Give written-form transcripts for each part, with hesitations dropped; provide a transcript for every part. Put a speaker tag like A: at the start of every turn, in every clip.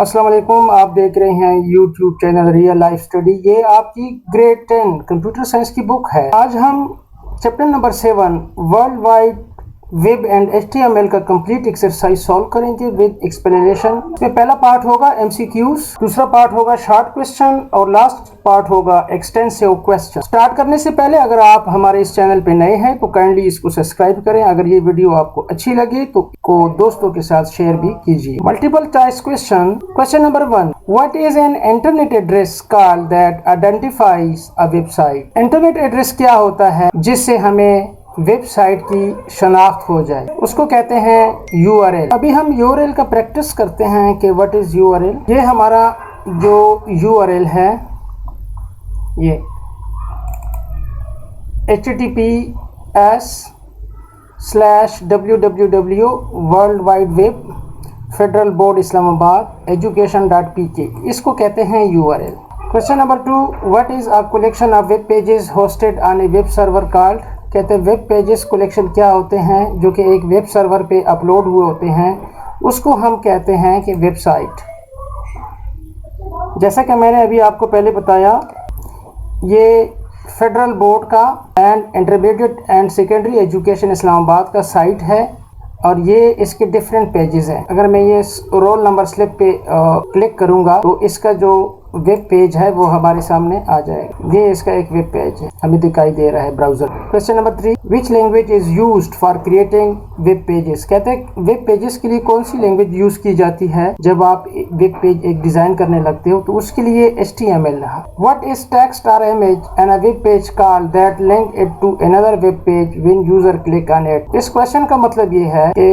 A: अस्सलाम वालेकुम। आप देख रहे हैं YouTube channel real life study. ये आपकी ग्रेड 10 कंप्यूटर साइंस की बुक है। आज हम chapter number 7 world wide web and HTML का कंप्लीट एक्सरसाइज सॉल्व करेंगे विद एक्सप्लेनेशन। इसमें पहला पार्ट होगा MCQs, दूसरा पार्ट होगा शॉर्ट क्वेश्चन और लास्ट पार्ट होगा एक्सटेंसिव क्वेश्चन। स्टार्ट करने से पहले अगर आप हमारे इस चैनल पे नए हैं तो काइंडली इसको सब्सक्राइब करें। अगर ये वीडियो आपको अच्छी लगे तो दोस्तों के साथ शेयर भी कीजिए। Multiple choice question. Question number 1, what is an internet address called that identifies a website. Internet address क्या होता है जिससे हमें वेबसाइट की शनाख्त हो जाए, उसको कहते हैं URL। अभी हम URL का प्रैक्टिस करते हैं कि व्हाट इज URL। ये हमारा जो URL है ये https://www world wide web federal board Islamabad education.pk, इसको कहते हैं URL। Question number 2, what is a collection of web pages hosted on A web server called. कहते हैं वेब पेजेस कलेक्शन क्या होते हैं जो कि एक वेब सर्वर पे अपलोड हुए होते हैं, उसको हम कहते हैं कि वेबसाइट। जैसा कि मैंने अभी आपको पहले बताया, ये फेडरल बोर्ड का and intermediate and secondary education Islamabad का साइट है और ये इसके डिफरेंट पेजेस हैं। अगर मैं ये रोल नंबर स्लिप पे क्लिक करूंगा तो इसका जो वेब पेज है वो हमारे सामने आ जाएगा। ये इसका एक वेब पेज है, हमें दिखाई दे रहा है browser. Question number 3, which language is used for creating web pages. कहते हैं वेब पेजेस के लिए कौन सी लैंग्वेज यूज की जाती है जब आप वेब पेज एक डिजाइन करने लगते हो, तो उसके लिए HTML। व्हाट इज टेक्स्ट और image and a web page called that link it to another web page when user click on it. इस क्वेश्चन का मतलब ये है कि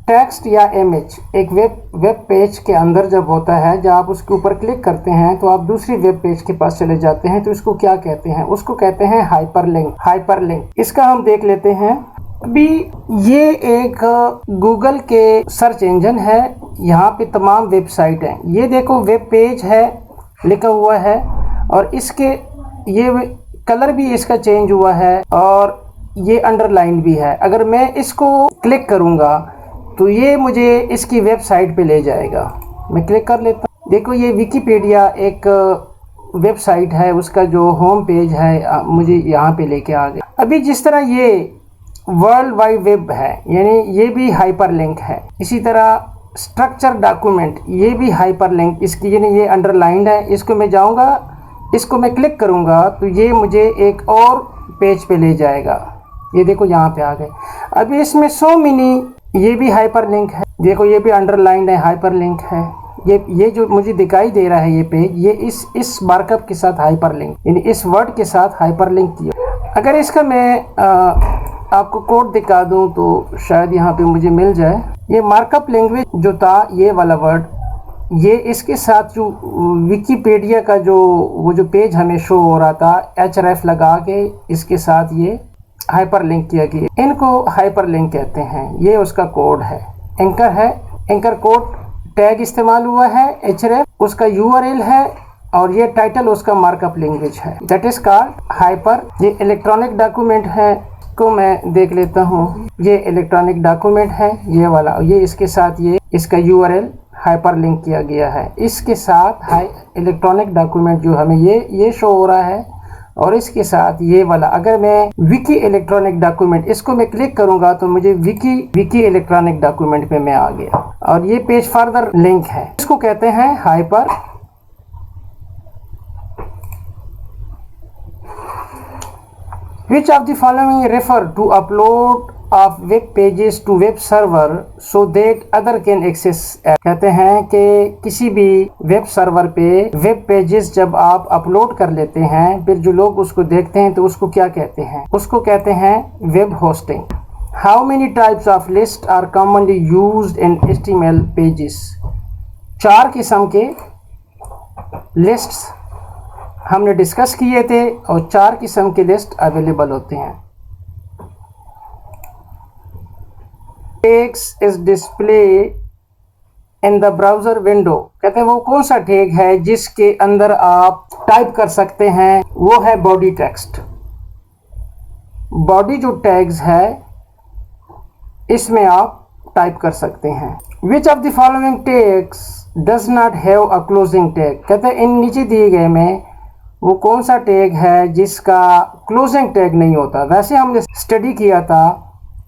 A: टेक्स्ट या इमेज एक वेब पेज के अंदर जब होता है, जब आप उसके ऊपर क्लिक करते हैं तो आप दूसरी वेब पेज के पास चले जाते हैं, तो इसको क्या कहते हैं, उसको कहते हैं हाइपरलिंक। इसका हम देख लेते हैं। अभी ये एक गूगल के सर्च इंजन है, यहाँ पे तमाम वेबसाइट हैं। ये देखो वेब पेज है लिखा हुआ है और इसके ये कलर भी इसका चेंज हुआ है और ये अंडरलाइन भी है। अगर मैं इसको क्लिक करूँगा तो ये मुझे इसकी वेबसाइट पे ले जाएगा। मैं क्लिक कर लेता हूँ। देखो ये विकिपीडिया एक वेबसाइट है, उसका जो होम पेज है मुझे यहाँ पे लेके आ गया। अभी जिस तरह ये वर्ल्ड वाइड वेब है, यानी ये भी हाइपरलिंक है। इसी तरह स्ट्रक्चर डॉक्यूमेंट, ये भी हाइपरलिंक, इसकी यानी ये अंडरलाइंड है। इसको मैं जाऊँगा, इसको मैं क्लिक करूँगा तो ये मुझे एक और पेज पे ले जाएगा। ये देखो यहाँ पे आ गए। अभी इसमें सो मेनी, ये भी हाइपरलिंक है। देखो ये भी अंडरलाइंड है, हाइपरलिंक है। ये जो मुझे दिखाई दे रहा है ये पेज, ये इस मार्कअप के साथ हाइपरलिंक, यानी इस वर्ड के साथ हाइपरलिंक किया। अगर इसका मैं आपको कोड दिखा दूं तो शायद यहाँ पे मुझे मिल जाए। ये मार्कअप लैंग्वेज जो था, ये वाला वर्ड, ये इसके साथ जो विकिपीडिया का वो जो पेज हमें शो हो रहा था, href लगा के इसके साथ ये हाइपरलिंक किया गया। इनको हाइपरलिंक कहते हैं। ये उसका कोड है, एंकर है, एंकर कोड टैग इस्तेमाल हुआ है, href उसका URL है और ये टाइटल उसका मार्कअप लैंग्वेज है, दैट इज कॉल्ड हाइपर। ये इलेक्ट्रॉनिक डॉक्यूमेंट है, को मैं देख लेता हूँ। ये इलेक्ट्रॉनिक डॉक्यूमेंट है ये वाला, ये इसके साथ ये इसका URL हाइपरलिंक किया गया है। इसके साथ इलेक्ट्रॉनिक डॉक्यूमेंट जो हमें ये शो हो रहा है और इसके साथ ये वाला। अगर मैं विकी इलेक्ट्रॉनिक डॉक्यूमेंट, इसको मैं क्लिक करूंगा तो मुझे विकी इलेक्ट्रॉनिक डॉक्यूमेंट पे मैं आ गया और ये पेज फर्दर लिंक है। इसको कहते हैं hyper. Which of the following refer to upload of web pages to web server so that other can access it? कहते हैं कि किसी भी वेब सर्वर पे वेब पेजेस जब आप अपलोड कर लेते हैं, फिर जो लोग उसको देखते हैं तो उसको क्या कहते हैं, उसको कहते हैं web hosting. How many types of lists are commonly used in HTML pages? 4 किस्म के लिस्ट्स हमने डिस्कस किए थे और 4 किस्म के लिस्ट अवेलेबल होते हैं। Text is display in the browser window. कहते हैं वो कौन सा टैग है जिसके अंदर आप टाइप कर सकते हैं, वो है बॉडी टेक्स्ट। बॉडी जो टैग्स है इसमें आप टाइप कर सकते हैं। Which of the following tags does not have a closing tag. कहते हैं इन नीचे दिए गए में वो कौन सा टैग है जिसका क्लोजिंग टैग नहीं होता। वैसे हमने स्टडी किया था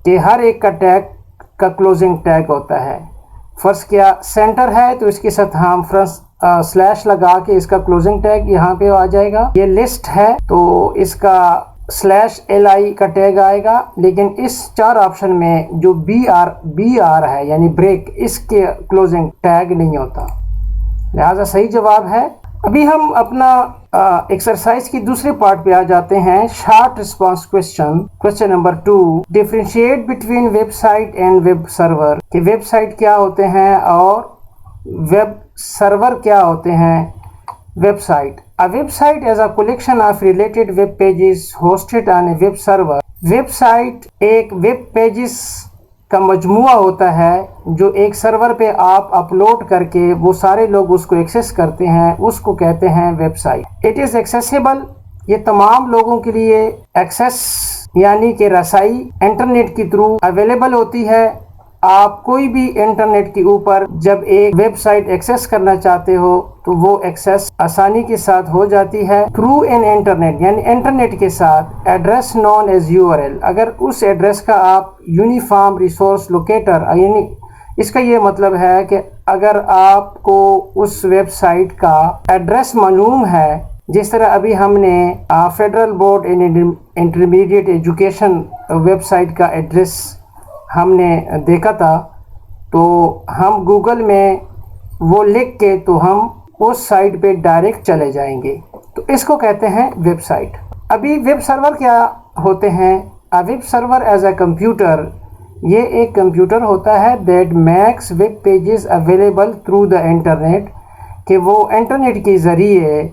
A: कि हर एक का टैग का क्लोजिंग टैग होता है। फर्स्ट क्या सेंटर है तो इसके साथ हम फ्रंट स्लैश लगा के इसका क्लोजिंग टैग यहाँ पे आ जाएगा। ये लिस्ट है तो इसका /li का टैग आएगा, लेकिन इस 4 ऑप्शन में जो br है यानी ब्रेक, इसके क्लोजिंग टैग नहीं होता, लिहाजा सही जवाब है। अभी हम अपना एक्सरसाइज की दूसरे पार्ट पे आ जाते हैं। Short response question number 2, differentiate between website and web server. कि वेबसाइट क्या होते हैं और वेब सर्वर क्या होते हैं। Website, a website is a collection of related web pages hosted on a web server। Website एक वेब पेजेस का मजमुआ होता है जो एक सर्वर पे आप अपलोड करके वो सारे लोग उसको एक्सेस करते हैं, उसको कहते हैं वेबसाइट। इट इज़ एक्सेसिबल, ये तमाम लोगों के लिए एक्सेस यानी कि रसाई इंटरनेट के थ्रू अवेलेबल होती है। आप कोई भी इंटरनेट के ऊपर जब एक वेबसाइट एक्सेस करना चाहते हो तो वो एक्सेस आसानी के साथ हो जाती है थ्रू एन इंटरनेट, यानी इंटरनेट के साथ। एड्रेस नॉन एज URL, अगर उस एड्रेस का आप यूनिफॉर्म रिसोर्स लोकेटर, यानी इसका ये मतलब है कि अगर आपको उस वेबसाइट का एड्रेस मालूम है, जिस तरह अभी हमने फेडरल बोर्ड इन इंटरमीडिएट एजुकेशन वेबसाइट का एड्रेस हमने देखा था, तो हम गूगल में वो लिख के तो हम उस साइट पे डायरेक्ट चले जाएंगे, तो इसको कहते हैं वेबसाइट। अभी वेब सर्वर क्या होते हैं। A web server as a computer, ये एक कंप्यूटर होता है that makes web pages available through the internet, कि वो इंटरनेट के ज़रिए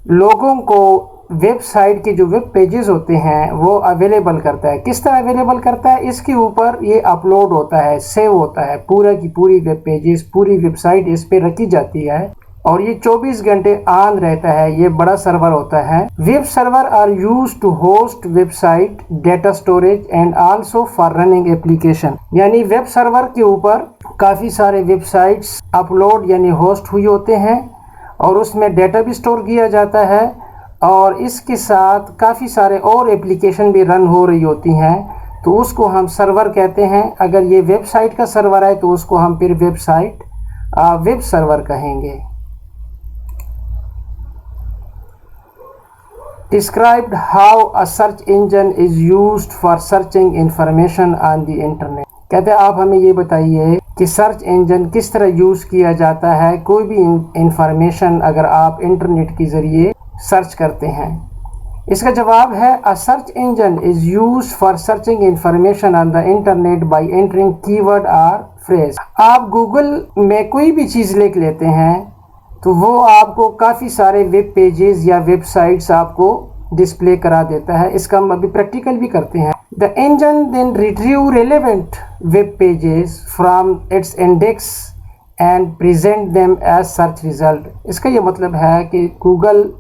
A: लोगों को वेबसाइट के जो वेब पेजेस होते हैं वो अवेलेबल करता है। किस तरह अवेलेबल करता है, इसके ऊपर ये अपलोड होता है, सेव होता है, पूरा की पूरी वेब पेजेस, पूरी वेबसाइट इस पे रखी जाती है और ये 24 घंटे ऑन रहता है। ये बड़ा सर्वर होता है। Web server are used to host website data storage and also for running application, यानी वेब सर्वर के ऊपर काफ़ी सारे वेबसाइट्स अपलोड यानी होस्ट हुई होते हैं और उसमें डेटा भी स्टोर किया जाता है और इसके साथ काफ़ी सारे और एप्लीकेशन भी रन हो रही होती हैं, तो उसको हम सर्वर कहते हैं। अगर ये वेबसाइट का सर्वर है तो उसको हम फिर वेब सर्वर कहेंगे। Described how a search engine is used for searching information on the internet. कहते हैं आप हमें ये बताइए कि सर्च इंजन किस तरह यूज़ किया जाता है कोई भी इंफॉर्मेशन अगर आप इंटरनेट के ज़रिए सर्च करते हैं। इसका जवाब है अ search engine is used for searching information on the internet bye entering keyword और फ्रेज। आप गूगल में कोई भी चीज़ लिख लेते हैं तो वो आपको काफ़ी सारे वेब पेजेस या वेबसाइट्स आपको डिस्प्ले करा देता है। इसका हम अभी प्रैक्टिकल भी करते हैं। The engine then retrieve relevant web pages from its index and present them as search result. इसका ये मतलब है कि गूगल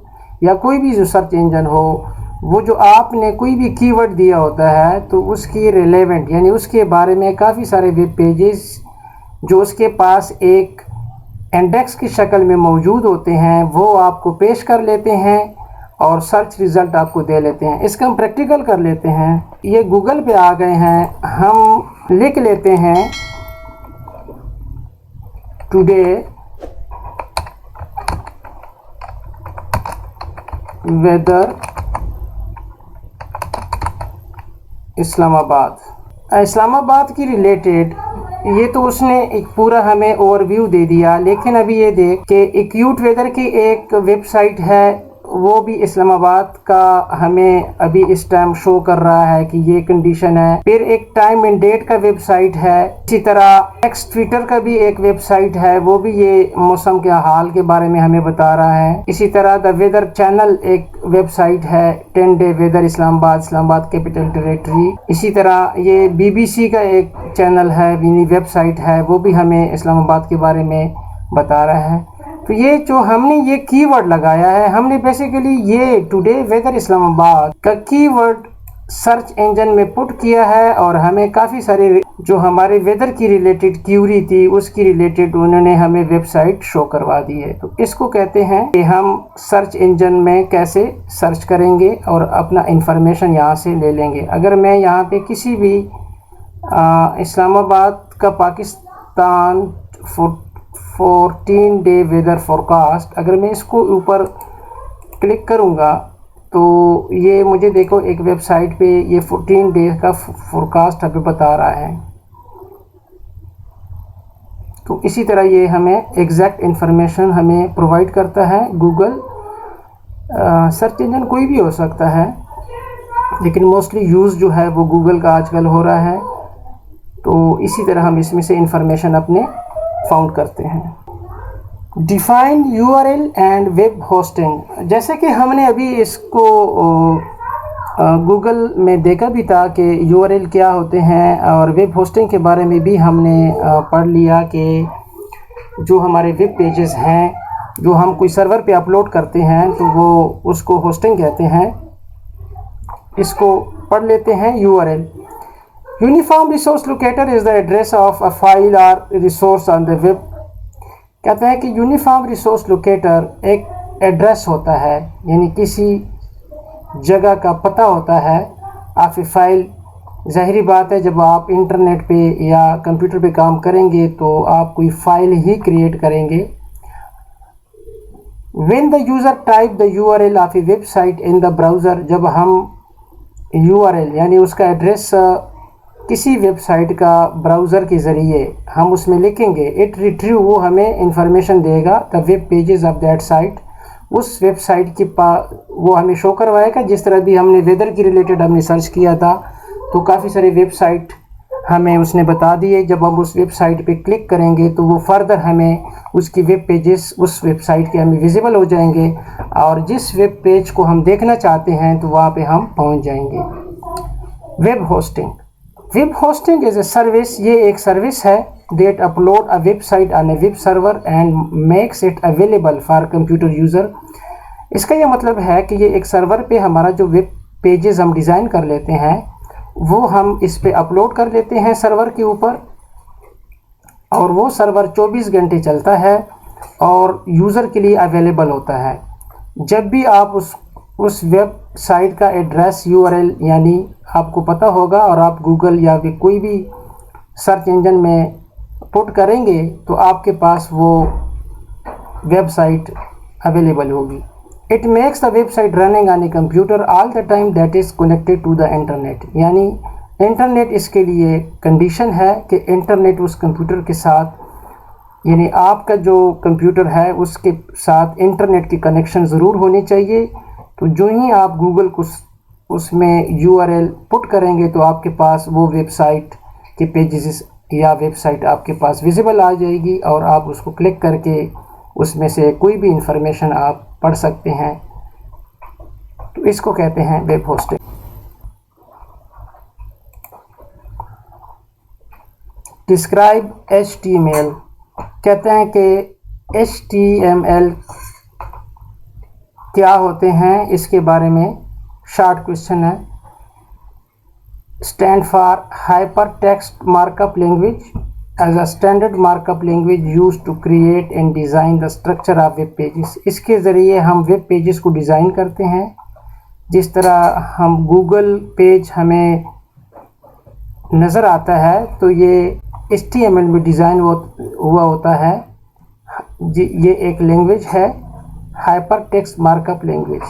A: या कोई भी जो सर्च इंजन हो, वो जो आपने कोई भी कीवर्ड दिया होता है तो उसकी रेलेवेंट यानी उसके बारे में काफ़ी सारे वेब पेजेस जो उसके पास एक इंडेक्स की शक्ल में मौजूद होते हैं वो आपको पेश कर लेते हैं और सर्च रिज़ल्ट आपको दे लेते हैं। इसका हम प्रैक्टिकल कर लेते हैं। ये गूगल पे आ गए हैं, हम लिख लेते हैं टुडे वेदर इस्लामाबाद की रिलेटेड ये तो उसने एक पूरा हमें ओवरव्यू दे दिया, लेकिन अभी ये देख कि एक्यूट वेदर की एक वेबसाइट है वो भी इस्लामाबाद का हमें अभी इस टाइम शो कर रहा है कि ये कंडीशन है। फिर एक टाइम एंड डेट का वेबसाइट है, इसी तरह एक्स ट्विटर का भी एक वेबसाइट है, वो भी ये मौसम के हाल के बारे में हमें बता रहा है। इसी तरह द वेदर चैनल एक वेबसाइट है, 10 day weather Islamabad capital territory. इसी तरह ये BBC का एक चैनल है, वेबसाइट है, वो भी हमें इस्लामाबाद के बारे में बता रहा है। तो ये जो हमने ये कीवर्ड लगाया है, हमने बेसिकली ये टुडे वेदर इस्लामाबाद का कीवर्ड सर्च इंजन में पुट किया है और हमें काफ़ी सारे जो हमारे वेदर की रिलेटेड क्यूरी थी उसकी रिलेटेड उन्होंने हमें वेबसाइट शो करवा दी है। तो इसको कहते हैं कि हम सर्च इंजन में कैसे सर्च करेंगे और अपना इंफॉर्मेशन यहाँ से ले लेंगे। अगर मैं यहाँ पे किसी भी इस्लामाबाद का पाकिस्तान 14 डे वेदर फोरकास्ट, अगर मैं इसको ऊपर क्लिक करूँगा तो ये मुझे देखो एक वेबसाइट पे ये 14 डेज का फोरकास्ट अभी बता रहा है। तो इसी तरह ये हमें एग्जैक्ट इंफॉर्मेशन हमें प्रोवाइड करता है। गूगल सर्च इंजन कोई भी हो सकता है, लेकिन मोस्टली यूज़ जो है वो गूगल का आजकल हो रहा है। तो इसी तरह हम इसमें से इंफॉर्मेशन अपने फाउंड करते हैं। Define URL and web hosting, जैसे कि हमने अभी इसको गूगल में देखा भी था कि URL क्या होते हैं, और वेब होस्टिंग के बारे में भी हमने पढ़ लिया कि जो हमारे वेब पेजेस हैं जो हम कोई सर्वर पे अपलोड करते हैं तो वो उसको होस्टिंग कहते हैं। इसको पढ़ लेते हैं। URL uniform resource locator is the address of a file और रिसोर्स ऑन द वेब। कहते हैं कि यूनिफॉर्म रिसोर्स लोकेटर एक एड्रेस होता है, यानी किसी जगह का पता होता है। आपकी फ़ाइल, ज़ाहिरी बात है जब आप इंटरनेट पे या कंप्यूटर पे काम करेंगे तो आप कोई फ़ाइल ही क्रिएट करेंगे। When the user type the URL of a website in the browser, जब हम URL यानी उसका एड्रेस किसी वेबसाइट का ब्राउज़र के ज़रिए हम उसमें लिखेंगे, इट रिट्रीव, वो हमें इंफॉर्मेशन देगा the web pages of that site, उस वेबसाइट की वो हमें शो करवाएगा। जिस तरह भी हमने वेदर की रिलेटेड हमने सर्च किया था तो काफ़ी सारे वेबसाइट हमें उसने बता दिए। जब हम उस वेबसाइट पे क्लिक करेंगे तो वो फर्दर हमें उसकी वेब पेजेस उस वेबसाइट के हमें विजिबल हो जाएंगे, और जिस वेब पेज को हम देखना चाहते हैं तो वहाँ पे हम पहुँच जाएंगे। Web hosting, web hosting is a service, ये एक सर्विस है that upload a website on a web server and makes it available for computer user। इसका यह मतलब है कि ये एक सर्वर पे हमारा जो वेब पेजेस हम डिज़ाइन कर लेते हैं वो हम इस पे अपलोड कर लेते हैं सर्वर के ऊपर, और वो सर्वर 24 घंटे चलता है और यूज़र के लिए अवेलेबल होता है। जब भी आप उस वेबसाइट का एड्रेस URL यानी आपको पता होगा और आप गूगल या भी कोई भी सर्च इंजन में पुट करेंगे तो आपके पास वो वेबसाइट अवेलेबल होगी। It makes the website running on a computer all the time that is connected to the internet, यानी इंटरनेट इसके लिए कंडीशन है कि इंटरनेट उस कंप्यूटर के साथ, यानी आपका जो कंप्यूटर है उसके साथ इंटरनेट की कनेक्शन ज़रूर होनी चाहिए। तो जो ही आप गूगल को उसमें URL पुट करेंगे तो आपके पास वो वेबसाइट के पेजेस या वेबसाइट आपके पास विजिबल आ जाएगी और आप उसको क्लिक करके उसमें से कोई भी इंफॉर्मेशन आप पढ़ सकते हैं। तो इसको कहते हैं वेब होस्टिंग। डिस्क्राइब HTML, कहते हैं कि HTML क्या होते हैं, इसके बारे में शॉर्ट क्वेश्चन है। Stand for hyper text markup language as a standard markup language use to create and design the structure of web pages. इसके ज़रिए हम वेब पेजेस को डिज़ाइन करते हैं। जिस तरह हम गूगल पेज हमें नज़र आता है तो ये HTML में डिज़ाइन हुआ होता है। ये एक लैंग्वेज है, hyper text markup language.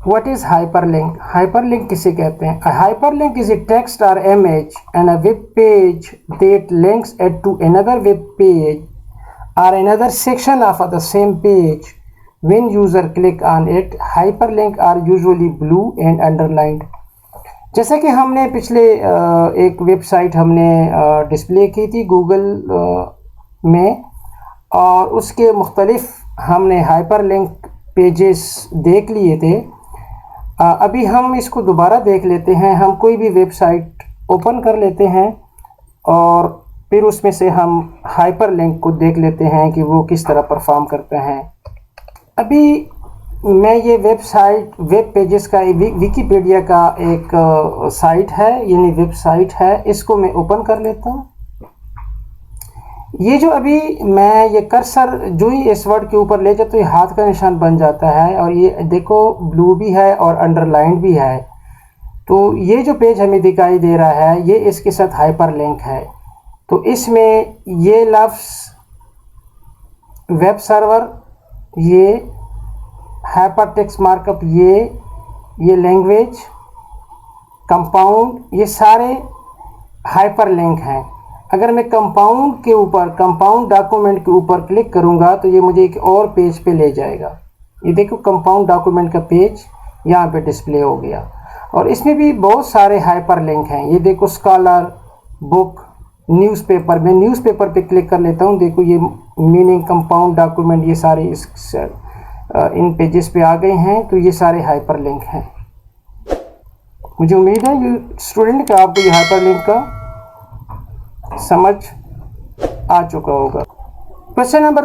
A: What is hyperlink? Hyperlink किसे कहते हैं? A hyperlink is a text or image and a web page that links it to another web page or another section of the same page. When user click on it, hyperlink are usually blue and underlined. जैसे कि हमने पिछले एक website हमने display की थी Google में, और उसके मुख्तलिफ हमने हाइपरलिंक पेजेस देख लिए थे। अभी हम इसको दोबारा देख लेते हैं। हम कोई भी वेबसाइट ओपन कर लेते हैं और फिर उसमें से हम हाइपरलिंक को देख लेते हैं कि वो किस तरह परफॉर्म करते हैं। अभी मैं ये वेब पेजेस का विकीपीडिया का एक साइट है, यानी वेबसाइट है, इसको मैं ओपन कर लेता हूँ। ये जो अभी मैं ये कर्सर जो ही इस वर्ड के ऊपर ले जाता तो ये हाथ का निशान बन जाता है, और ये देखो ब्लू भी है और अंडरलाइंड भी है। तो ये जो पेज हमें दिखाई दे रहा है ये इसके साथ हाइपरलिंक है। तो इसमें ये लफ्ज़ वेब सर्वर, ये हाइपरटेक्स्ट मार्कअप, ये लैंग्वेज, कंपाउंड, ये सारे हाइपरलिंक हैं। अगर मैं कंपाउंड के ऊपर, कंपाउंड डॉक्यूमेंट के ऊपर क्लिक करूंगा तो ये मुझे एक और पेज पे ले जाएगा। ये देखो कंपाउंड डॉक्यूमेंट का पेज यहाँ पे डिस्प्ले हो गया, और इसमें भी बहुत सारे हाइपरलिंक हैं। ये देखो स्कॉलर, बुक, न्यूज़पेपर। मैं न्यूज़पेपर पे क्लिक कर लेता हूँ। देखो ये मीनिंग, कंपाउंड डॉक्यूमेंट, ये सारे इन पेजेस पे आ गए हैं। तो ये सारे हाइपरलिंक हैं। मुझे उम्मीद है ये स्टूडेंट का आपको ये हाइपरलिंक का समझ आ चुका होगा। Question number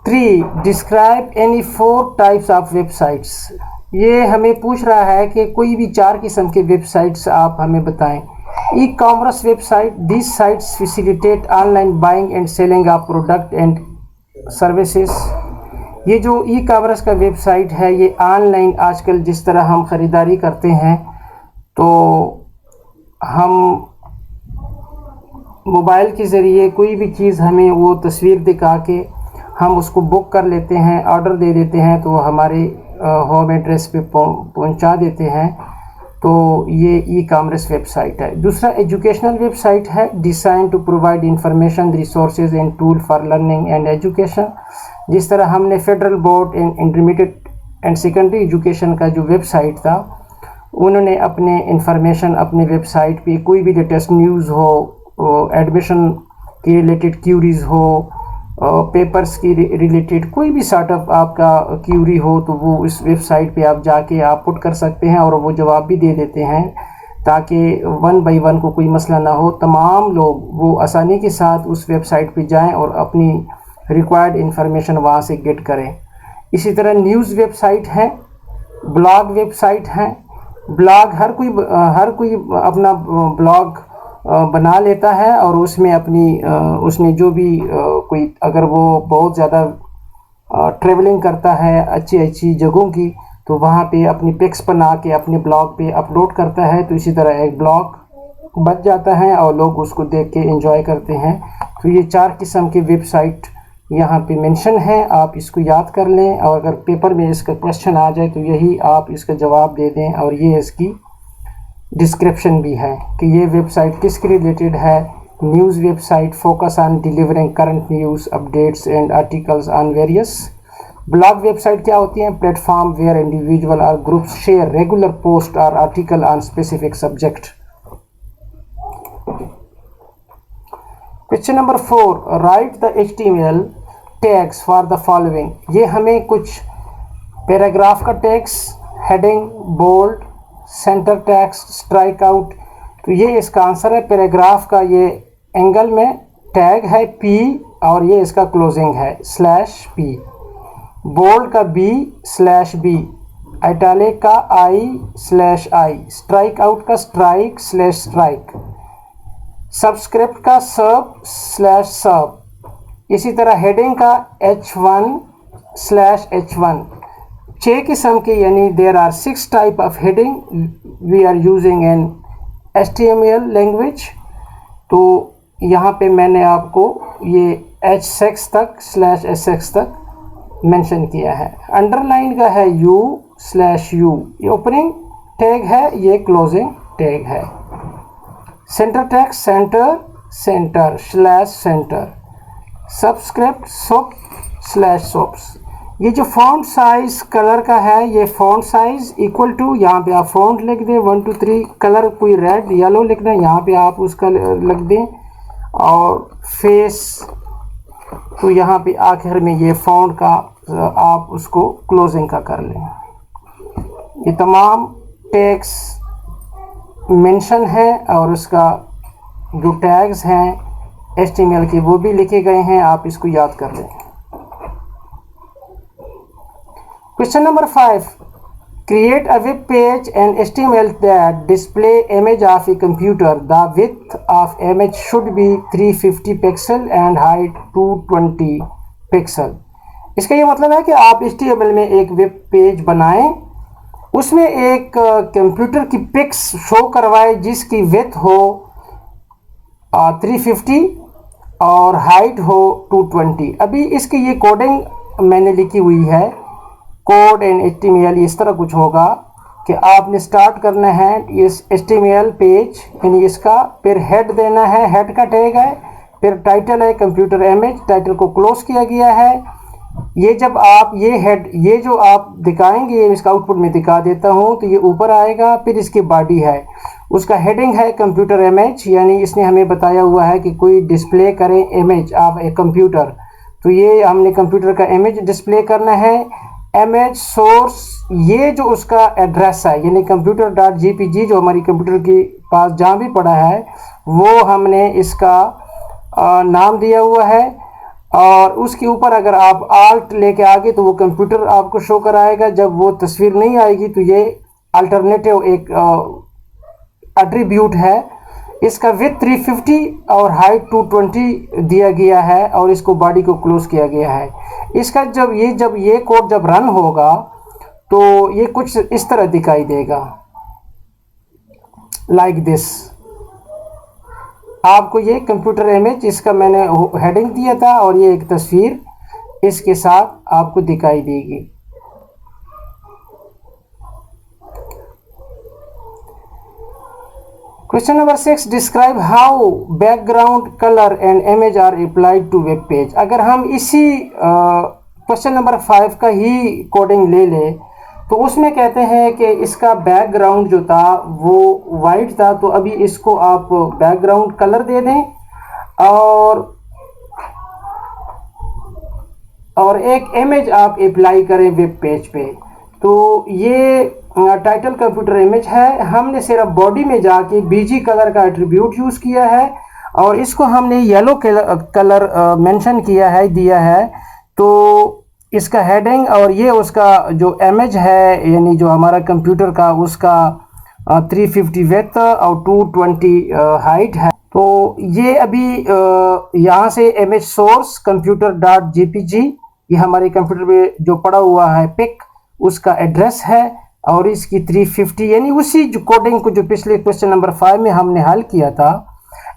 A: 3, describe any 4 types of websites. ये हमें पूछ रहा है कि कोई भी 4 किस्म के वेबसाइट्स आप हमें बताएं। E commerce website, this sites facilitate online buying and selling of product and services. ये जो ई कॉमर्स का वेबसाइट है ये ऑनलाइन आजकल जिस तरह हम ख़रीदारी करते हैं, तो हम मोबाइल के ज़रिए कोई भी चीज़ हमें वो तस्वीर दिखा के हम उसको बुक कर लेते हैं, ऑर्डर दे देते हैं, तो हमारे होम एड्रेस पे पहुंचा देते हैं। तो ये ई कॉमर्स वेबसाइट है। दूसरा एजुकेशनल वेबसाइट है, design to provide information, resources and tool for learning and education. जिस तरह हमने federal board and intermediate and secondary education का जो वेबसाइट था, उन्होंने अपने इंफॉर्मेशन अपने वेबसाइट पे कोई भी लेटेस्ट न्यूज़ हो, एडमिशन की रिलेटेड क्यूरीज हो, पेपर्स की रिलेटेड कोई भी स्टार्टअप आपका क्यूरी हो, तो वो इस वेबसाइट पे आप जाके आप पुट कर सकते हैं और वो जवाब भी दे देते हैं, ताकि 1 बाय 1 को कोई मसला ना हो। तमाम लोग वो आसानी के साथ उस वेबसाइट पे जाएं और अपनी रिक्वायर्ड इंफॉर्मेशन वहाँ से गेट करें। इसी तरह न्यूज़ वेबसाइट है, ब्लॉग वेबसाइट है। ब्लॉग हर कोई अपना ब्लॉग बना लेता है, और उसमें उसने जो भी कोई, अगर वो बहुत ज़्यादा ट्रैवलिंग करता है अच्छी अच्छी जगहों की, तो वहाँ पे अपनी पिक्स बना के अपने ब्लॉग पे अपलोड करता है। तो इसी तरह एक ब्लॉग बच जाता है और लोग उसको देख के एंजॉय करते हैं। तो ये 4 किस्म के वेबसाइट यहाँ पे मेंशन है, आप इसको याद कर लें, और अगर पेपर में इसका क्वेश्चन आ जाए तो यही आप इसका जवाब दे दें। और ये इसकी डिस्क्रिप्शन भी है कि ये वेबसाइट किसके रिलेटेड है। News website, focus on delivering current news, updates and articles on various. Blog website क्या होती है? प्लेटफॉर्म वेयर इंडिविजुअल और ग्रुप्स शेयर रेगुलर पोस्ट और article on specific subject. Question number 4, write the HTML tags for the following. ये हमें कुछ paragraph का tags, heading, bold, center text, strike out. तो ये इसका आंसर है। पैराग्राफ का ये एंगल में टैग है P, और ये इसका क्लोजिंग है /P। बोल्ड का B/B, इटैलिक का I/I, स्ट्राइक आउट का स्ट्राइक, सबस्क्रिप्ट का सब/सब। इसी तरह हेडिंग का H1/H1। 6 किस्म के, यानी there are 6 type of heading we are using in HTML language. तो यहाँ पे मैंने आपको ये H6 तक /S6 तक मेंशन किया है। अंडरलाइन का है U/U, ये ओपनिंग टैग है, ये क्लोजिंग टैग है। Centre tag centre /centre, subscript soap/soaps। ये जो फॉन्ट साइज कलर का है, ये फॉन्ट साइज इक्वल टू, यहाँ पे आप फॉन्ट लिख दें 1 2 3, कलर कोई रेड येलो लिखना है, यहाँ पे आप उसका लिख दें, और फेस, तो यहाँ पे आखिर में ये फॉन्ट का आप उसको क्लोजिंग का कर लें। ये तमाम टैग्स मेंशन है, और उसका जो टैग्स हैं HTML के वो भी लिखे गए हैं, आप इसको याद कर लें। Question number 5. Create a web page and HTML that display image of a computer. The width of image should be 350 pixel and height 220 pixel. इसका ये मतलब है कि आप HTML में एक वेब पेज बनाएं, उसमें एक कंप्यूटर की पिक्स शो करवाएं जिसकी विड्थ हो 350 और हाइट हो 220। अभी इसकी ये कोडिंग मैंने लिखी हुई है, कोड एंड HTML इस तरह कुछ होगा कि आपने स्टार्ट करना है इस HTML पेज, यानी इसका, फिर हेड देना है, हेड का टैग है, फिर टाइटल है कंप्यूटर इमेज, टाइटल को क्लोज किया गया है। ये जब आप ये हेड, ये जो आप दिखाएंगे, इसका आउटपुट में दिखा देता हूँ, तो ये ऊपर आएगा। फिर इसकी बॉडी है, उसका हेडिंग है कंप्यूटर इमेज, यानी इसने हमें बताया हुआ है कि कोई डिस्प्ले करें इमेज ऑफ ए कंप्यूटर, तो ये हमने कंप्यूटर का इमेज डिस्प्ले करना है। इमेज सोर्स, ये जो उसका एड्रेस है, यानी computer.jpg जो हमारी कंप्यूटर के पास जहाँ भी पड़ा है, वो हमने इसका नाम दिया हुआ है। और उसके ऊपर अगर आप आल्ट लेके आगे तो वो कंप्यूटर आपको शो कराएगा। जब वो तस्वीर नहीं आएगी तो ये अल्टरनेटिव एक एट्रीब्यूट है। इसका विड्थ 350 और हाइट 220 दिया गया है और इसको बॉडी को क्लोज किया गया है। इसका जब ये कोड जब रन होगा तो ये कुछ इस तरह दिखाई देगा, लाइक दिस। आपको ये कंप्यूटर इमेज, इसका मैंने हेडिंग दिया था और ये एक तस्वीर इसके साथ आपको दिखाई देगी। Question number 6. Describe how background color and image are applied to web page. अगर हम इसी क्वेश्चन नंबर 5 का ही कोडिंग ले लें तो उसमें कहते हैं कि इसका बैकग्राउंड जो था वो वाइट था, तो अभी इसको आप बैकग्राउंड कलर दे दें और एक इमेज आप अप्लाई करें वेब पेज पे। तो ये टाइटल कंप्यूटर इमेज है, हमने सिर्फ बॉडी में जाके बीजी कलर का एट्रीब्यूट यूज़ किया है और इसको हमने येलो कलर मेंशन किया है, दिया है। तो इसका हेडिंग और ये उसका जो इमेज है, यानी जो हमारा कंप्यूटर का, उसका 350 विड्थ और 220 हाइट है। तो ये अभी यहाँ से इमेज सोर्स computer.jpg, ये हमारे कंप्यूटर में जो पड़ा हुआ है पिक, उसका एड्रेस है और इसकी 350, यानी उसी जो कोडिंग को जो पिछले क्वेश्चन नंबर 5 में हमने हल किया था।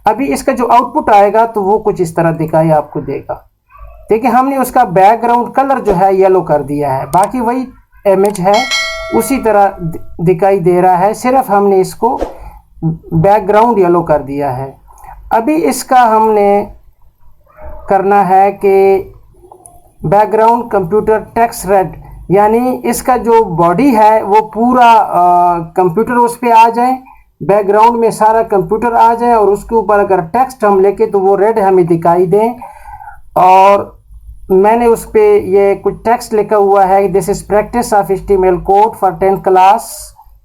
A: अभी इसका जो आउटपुट आएगा तो वो कुछ इस तरह दिखाई आपको देगा। देखिए, हमने उसका बैकग्राउंड कलर जो है येलो कर दिया है, बाकी वही इमेज है उसी तरह दिखाई दे रहा है, सिर्फ हमने इसको बैकग्राउंड येलो कर दिया है। अभी इसका हमने करना है कि बैकग्राउंड कंप्यूटर टेक्स्ट रेड, यानी इसका जो बॉडी है वो पूरा कंप्यूटर उस पर आ जाए, बैकग्राउंड में सारा कंप्यूटर आ जाए और उसके ऊपर अगर टेक्स्ट हम लेके तो वो रेड हमें दिखाई दें। और मैंने उस पर ये कुछ टेक्स्ट लिखा हुआ है, this is practice of HTML code for 10th class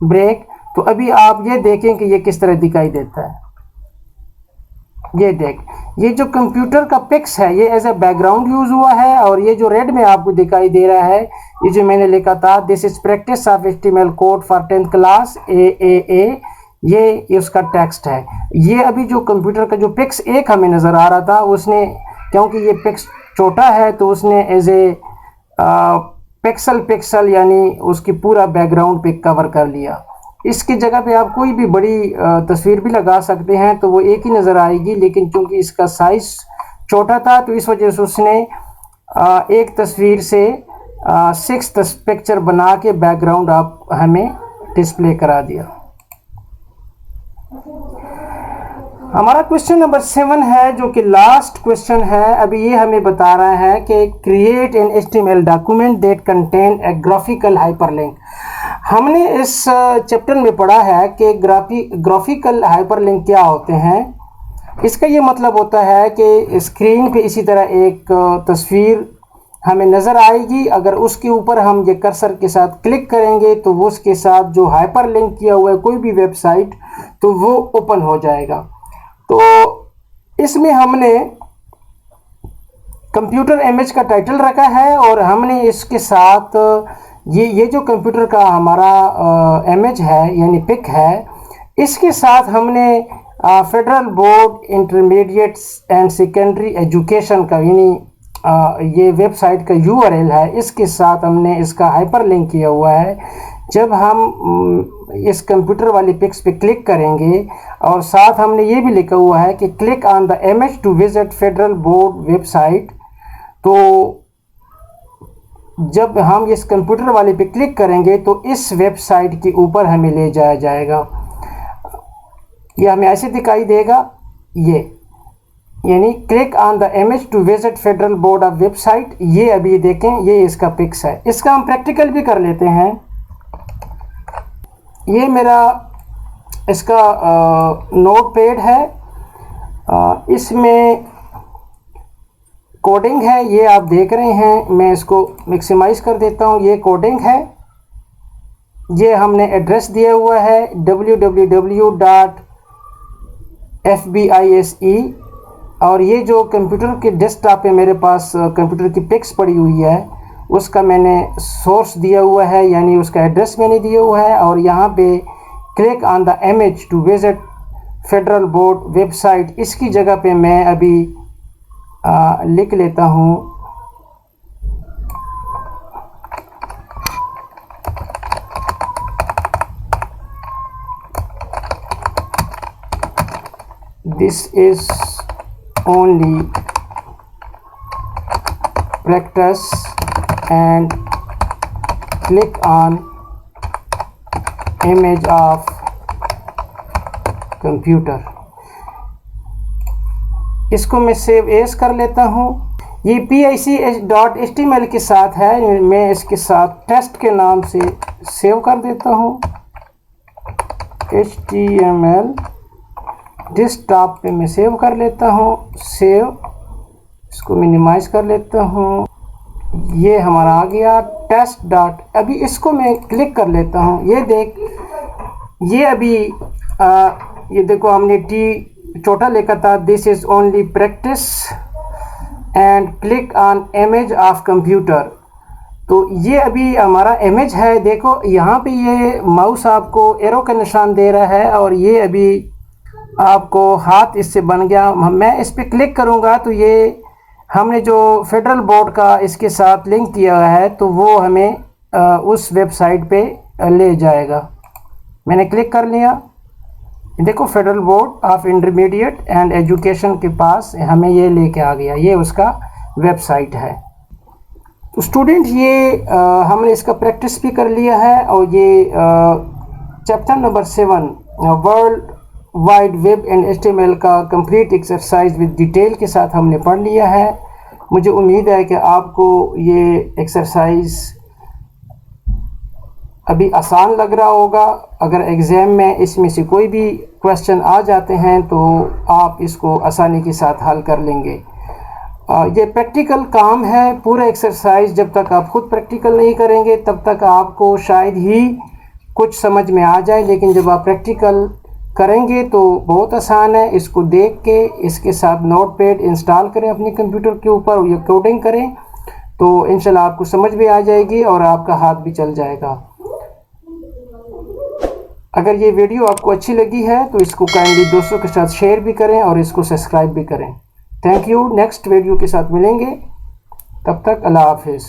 A: break. तो अभी आप ये देखें कि ये किस तरह दिखाई देता है। ये देख, ये जो कंप्यूटर का पिक्स है ये एज ए बैकग्राउंड यूज हुआ है और ये जो रेड में आपको दिखाई दे रहा है, ये जो मैंने लिखा था, this is practice of HTML code for 10th class AAA, ये उसका टेक्स्ट है। ये अभी जो कंप्यूटर का जो पिक्स एक हमें नज़र आ रहा था, उसने, क्योंकि ये पिक्स छोटा है तो उसने एज ए पिक्सल यानी उसकी पूरा बैकग्राउंड पिक कवर कर लिया। इसकी जगह पे आप कोई भी बड़ी तस्वीर भी लगा सकते हैं तो वो एक ही नज़र आएगी, लेकिन चूंकि इसका साइज छोटा था तो इस वजह से उसने एक तस्वीर से 6 पिक्चर बना के बैकग्राउंड आप हमें डिस्प्ले करा दिया। हमारा क्वेश्चन नंबर 7 है जो कि लास्ट क्वेश्चन है। अभी ये हमें बता रहा है कि create an HTML document that contain a graphical hyperlink. हमने इस चैप्टर में पढ़ा है कि ग्राफिकल हाइपरलिंक क्या होते हैं। इसका ये मतलब होता है कि स्क्रीन पे इसी तरह एक तस्वीर हमें नज़र आएगी, अगर उसके ऊपर हम ये कर्सर के साथ क्लिक करेंगे तो वो उसके साथ जो हाइपरलिंक किया हुआ है कोई भी वेबसाइट, तो वो ओपन हो जाएगा। तो इसमें हमने कंप्यूटर इमेज का टाइटल रखा है और हमने इसके साथ ये जो कंप्यूटर का हमारा इमेज है यानी पिक है, इसके साथ हमने federal board intermediate and secondary education का यानी ये वेबसाइट का URL है, इसके साथ हमने इसका हाइपरलिंक किया हुआ है। जब हम इस कंप्यूटर वाली पिक्स पे क्लिक करेंगे और साथ हमने ये भी लिखा हुआ है कि click on the image to visit federal board website, तो जब हम इस कंप्यूटर वाले पे क्लिक करेंगे तो इस वेबसाइट के ऊपर हमें ले जाया जाएगा। ये हमें ऐसे दिखाई देगा, ये यानी click on the image to visit federal board of website. ये अभी देखें, ये इसका पिक्स है। इसका हम प्रैक्टिकल भी कर लेते हैं। ये मेरा इसका नोट पैड है, इसमें कोडिंग है, ये आप देख रहे हैं। मैं इसको मैक्सिमाइज कर देता हूँ। ये कोडिंग है, ये हमने एड्रेस दिया हुआ है www.fbise, और ये जो कंप्यूटर के डेस्कटॉप पे मेरे पास कंप्यूटर की पिक्स पड़ी हुई है उसका मैंने सोर्स दिया हुआ है, यानी उसका एड्रेस मैंने दिया हुआ है। और यहाँ पे click on the image to visit federal board website, इसकी जगह पे मैं अभी लिख लेता हूँ this is only practice and click on image of computer। इसको मैं सेव एज कर लेता हूँ। ये pic.html के साथ है, मैं इसके साथ टेस्ट के नाम से सेव कर देता हूँ। HTML डेस्कटॉप पे मैं सेव कर लेता हूँ। सेव, इसको मिनिमाइज कर लेता हूँ। ये हमारा आ गया टेस्ट डॉट। अभी इसको मैं क्लिक कर लेता हूँ। ये देख, ये अभी ये देखो हमने टी छोटा लिखा था, this is only practice and click on image of computer. तो ये अभी हमारा इमेज है। देखो यहाँ पे ये माउस आपको एरो का निशान दे रहा है और ये अभी आपको हाथ इससे बन गया। मैं इस पर क्लिक करूँगा तो ये हमने जो फेडरल बोर्ड का इसके साथ लिंक किया है तो वो हमें उस वेबसाइट पे ले जाएगा। मैंने क्लिक कर लिया। देखो federal board of intermediate and education के पास हमें ये लेके आ गया, ये उसका वेबसाइट है। तो स्टूडेंट ये हमने इसका प्रैक्टिस भी कर लिया है और ये chapter number 7 world wide web and HTML का कंप्लीट एक्सरसाइज विद डिटेल के साथ हमने पढ़ लिया है। मुझे उम्मीद है कि आपको ये एक्सरसाइज अभी आसान लग रहा होगा। अगर एग्ज़ाम में इसमें से कोई भी क्वेश्चन आ जाते हैं तो आप इसको आसानी के साथ हल कर लेंगे। ये प्रैक्टिकल काम है। पूरा एक्सरसाइज जब तक आप ख़ुद प्रैक्टिकल नहीं करेंगे तब तक आपको शायद ही कुछ समझ में आ जाए, लेकिन जब आप प्रैक्टिकल करेंगे तो बहुत आसान है। इसको देख के इसके साथ नोटपैड इंस्टॉल करें अपने कंप्यूटर के ऊपर, ये कोडिंग करें तो इंशाल्लाह आपको समझ भी आ जाएगी और आपका हाथ भी चल जाएगा। अगर ये वीडियो आपको अच्छी लगी है तो इसको काइंडली दोस्तों के साथ शेयर भी करें और इसको सब्सक्राइब भी करें। Thank you. नेक्स्ट वीडियो के साथ मिलेंगे, तब तक अल्लाह हाफिज़।